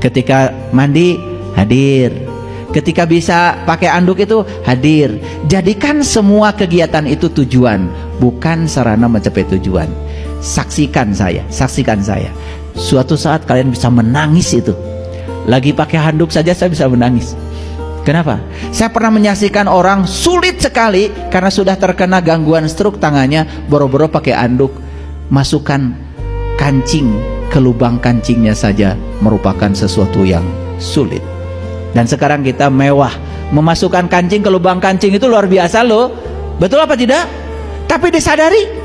Ketika mandi hadir. Ketika bisa pakai anduk itu hadir. Jadikan semua kegiatan itu tujuan, bukan sarana mencapai tujuan. Saksikan saya. Suatu saat kalian bisa menangis itu. Lagi pakai handuk saja saya bisa menangis. Kenapa? Saya pernah menyaksikan orang sulit sekali karena sudah terkena gangguan stroke tangannya, boro-boro pakai anduk, masukkan kancing ke lubang kancingnya saja merupakan sesuatu yang sulit. Dan sekarang kita mewah, memasukkan kancing ke lubang kancing itu luar biasa loh. Betul apa tidak? Tapi disadari?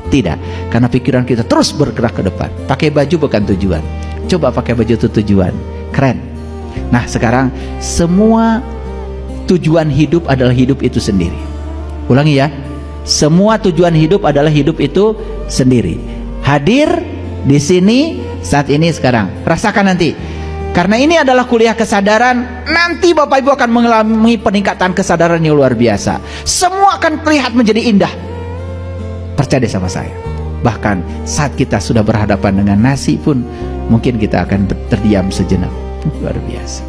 Tidak, karena pikiran kita terus bergerak ke depan. Pakai baju bukan tujuan. Coba pakai baju itu tujuan. Keren. Nah sekarang semua tujuan hidup adalah hidup itu sendiri. Ulangi ya. Semua tujuan hidup adalah hidup itu sendiri. Hadir di sini saat ini sekarang. Rasakan nanti. Karena ini adalah kuliah kesadaran. Nanti Bapak Ibu akan mengalami peningkatan kesadaran yang luar biasa. Semua akan terlihat menjadi indah. Percaya sama saya. Bahkan saat kita sudah berhadapan dengan nasi pun mungkin kita akan terdiam sejenak. Luar biasa.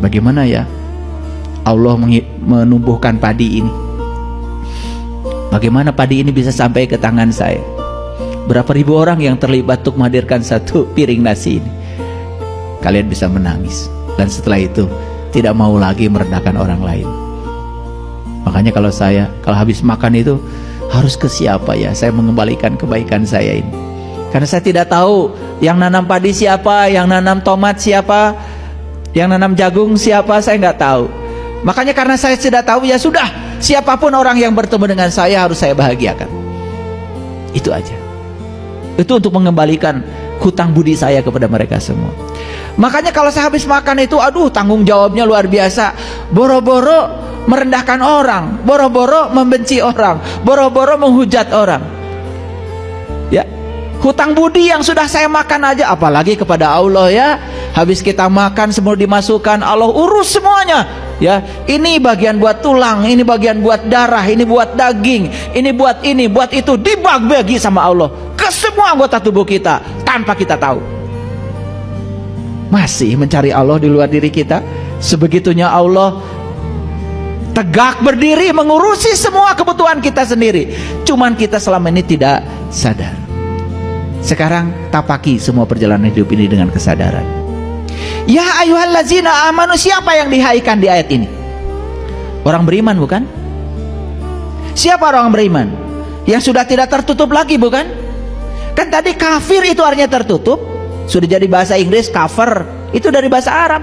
Bagaimana ya Allah menumbuhkan padi ini? Bagaimana padi ini bisa sampai ke tangan saya? Berapa ribu orang yang terlibat untuk menghadirkan satu piring nasi ini? Kalian bisa menangis. Dan setelah itu tidak mau lagi merendahkan orang lain. Makanya kalau habis makan itu harus ke siapa ya saya mengembalikan kebaikan saya ini. Karena saya tidak tahu yang nanam padi siapa, yang nanam tomat siapa, yang nanam jagung siapa, saya nggak tahu. Makanya karena saya tidak tahu, ya sudah, siapapun orang yang bertemu dengan saya harus saya bahagiakan. Itu aja. Itu untuk mengembalikan hutang budi saya kepada mereka semua. Makanya kalau saya habis makan itu, aduh tanggung jawabnya luar biasa. Boro-boro merendahkan orang, boro-boro membenci orang, boro-boro menghujat orang. Ya, hutang budi yang sudah saya makan aja, apalagi kepada Allah ya. Habis kita makan semua dimasukkan, Allah urus semuanya. Ya, ini bagian buat tulang, ini bagian buat darah, ini buat daging, ini, buat itu, dibagi sama Allah ke semua anggota tubuh kita tanpa kita tahu. Masih mencari Allah di luar diri kita. Sebegitunya Allah tegak berdiri mengurusi semua kebutuhan kita sendiri. Cuman kita selama ini tidak sadar. Sekarang tapaki semua perjalanan hidup ini dengan kesadaran. Ya ayyuhallazina amanu, siapa yang dihaikan di ayat ini? Orang beriman bukan? Siapa orang beriman? Yang sudah tidak tertutup lagi bukan? Kan tadi kafir itu artinya tertutup. Sudah jadi bahasa Inggris, kafir itu dari bahasa Arab.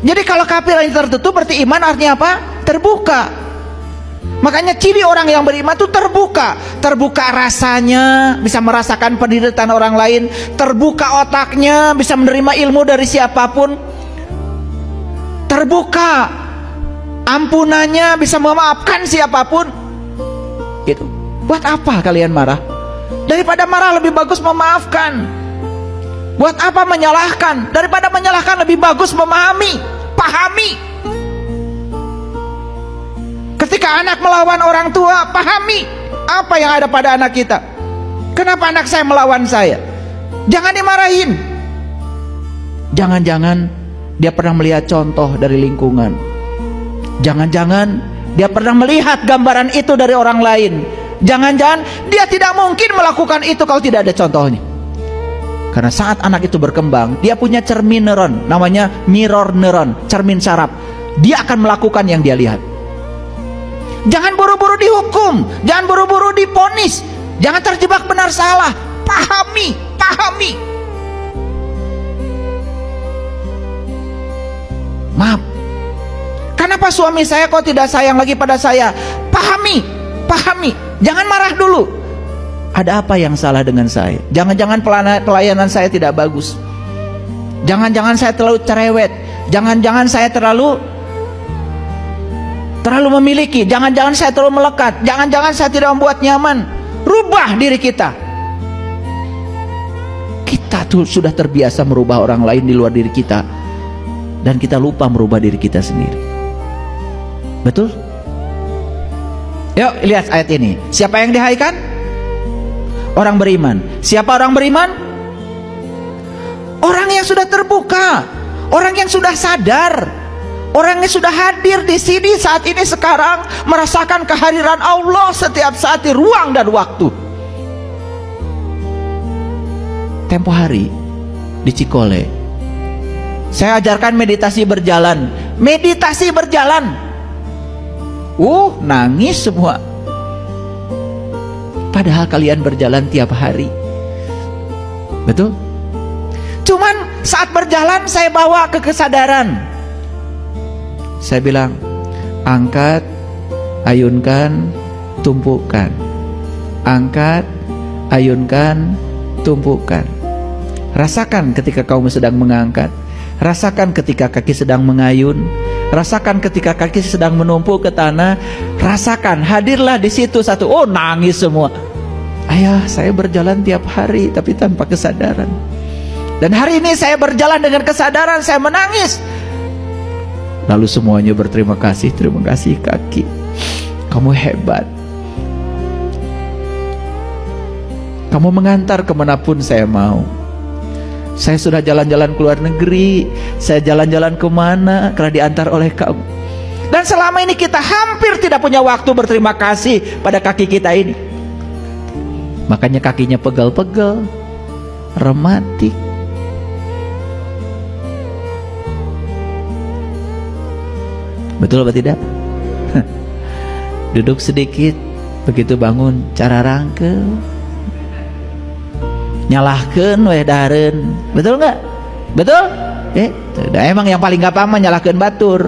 Jadi kalau kafir yang tertutup berarti iman artinya apa? Terbuka. Makanya ciri orang yang beriman itu terbuka. Terbuka rasanya, bisa merasakan penderitaan orang lain. Terbuka otaknya, bisa menerima ilmu dari siapapun. Terbuka ampunannya, bisa memaafkan siapapun. Gitu. Buat apa kalian marah? Daripada marah lebih bagus memaafkan. Buat apa menyalahkan? Daripada menyalahkan lebih bagus memahami, pahami. Ketika anak melawan orang tua, pahami apa yang ada pada anak kita. Kenapa anak saya melawan saya? Jangan dimarahin. Jangan-jangan dia pernah melihat contoh dari lingkungan. Jangan-jangan dia pernah melihat gambaran itu dari orang lain. Jangan-jangan dia tidak mungkin melakukan itu kalau tidak ada contohnya. Karena saat anak itu berkembang, dia punya cermin neuron, namanya mirror neuron, cermin saraf. Dia akan melakukan yang dia lihat. Jangan buru-buru dihukum, jangan buru-buru diponis, jangan terjebak benar salah. Pahami, pahami. Maaf, kenapa suami saya kok tidak sayang lagi pada saya? Pahami, pahami. Jangan marah dulu. Ada apa yang salah dengan saya? Jangan-jangan pelayanan saya tidak bagus. Jangan-jangan saya terlalu cerewet. Jangan-jangan saya terlalu memiliki. Jangan-jangan saya terlalu melekat. Jangan-jangan saya tidak membuat nyaman. Rubah diri kita. Kita tuh sudah terbiasa merubah orang lain di luar diri kita, dan kita lupa merubah diri kita sendiri. Betul? Yuk lihat ayat ini. Siapa yang dihaikan? Orang beriman. Siapa orang beriman? Orang yang sudah terbuka, orang yang sudah sadar, orang yang sudah hadir di sini saat ini sekarang, merasakan kehadiran Allah setiap saat di ruang dan waktu. Tempo hari di Cikole, saya ajarkan meditasi berjalan. Meditasi berjalan, nangis semua. Padahal kalian berjalan tiap hari, betul? Cuman saat berjalan saya bawa ke kesadaran. Saya bilang, angkat, ayunkan, tumpukan. Angkat, ayunkan, tumpukan. Rasakan ketika kamu sedang mengangkat. Rasakan ketika kaki sedang mengayun. Rasakan ketika kaki sedang menumpuk ke tanah. Rasakan, hadirlah di situ satu. Nangis semua. Ayah, saya berjalan tiap hari tapi tanpa kesadaran. Dan hari ini saya berjalan dengan kesadaran, saya menangis. Lalu semuanya berterima kasih. Terima kasih kaki, kamu hebat. Kamu mengantar kemanapun saya mau. Saya sudah jalan-jalan ke luar negeri, saya jalan-jalan kemana karena diantar oleh kamu. Dan selama ini kita hampir tidak punya waktu berterima kasih pada kaki kita ini. Makanya kakinya pegel-pegel, rematik. Betul atau tidak? Duduk sedikit, begitu bangun cara rangkel, nyalahkeun weh dahareun. Betul nggak? Betul? Emang yang paling gampang mah nyalahkeun batur.